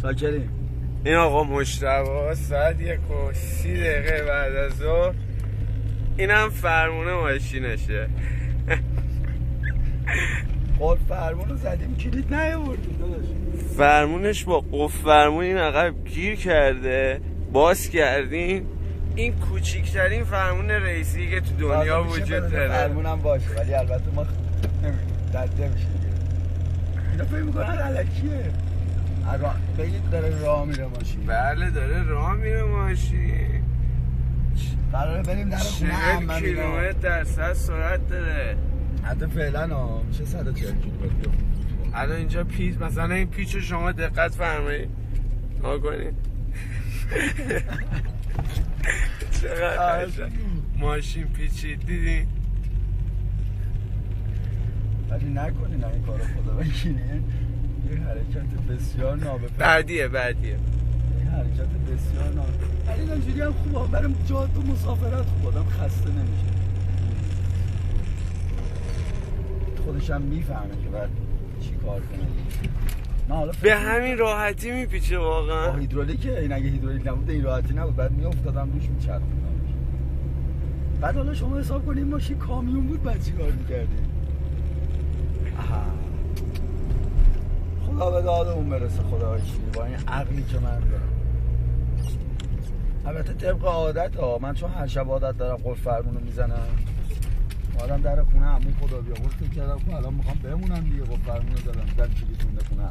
شاکریم. این آقا مشتبه ساعت 1:30 بعد از ظهر اینم فرمونه ماشینشه. خود فرمونو زدیم کلید نیاوردیم داداش. فرمونش با قفل فرمون این عقب گیر کرده، باز کردیم. این کوچیکترین فرمون رئیسی که تو دنیا وجود داره. فرمونم باشه ولی البته ما نمیدونیم دده میشه دیگه. اینا فکر میکنن علکیه. بگید داره راه میره ماشین. بله داره راه میره ماشین. قراره بریم در خونه 40 کیلومتر در ساعت سرعت داره. حتی فعلا میشه 140 کیلومتر. الان اینجا پیچ، مثلا این پیچ رو شما دقت فرمایید نگاه کنید. چقدر ماشین پیچید دیدین؟ ولی نکنین این کارو خدا وکیلیه. یه حرکت بسیار نابفرد. بعدیه یه حرکت بسیار نابفرد. ولی اینجوری هم خوبه برای جاده و مسافرت خوب آدم خسته نمیشه. خودش هم میفهمه که باید چی کار کنه. به همین راحتی میپیچه واقعا. هیدرولیکه. این اگه هیدرولیک نبود این راحتی نبود، بعد میافتادم روش میچرخوندم. بعد حالا شما حساب کنید ماشین کامیون بود بعد چیکار می‌کردیم؟ خدا به دادمون برسه خدا وکیلی با این عقلی که من دارم. البته طبق عادت من چون هر شب عادت دارم قفل فرمونو میزنم. آدم در خونه عمو خدا بیامرز فکر کردم که الان میخوام بمونم دیگه قفل فرمونو زدم دیدم چی میتونه خونه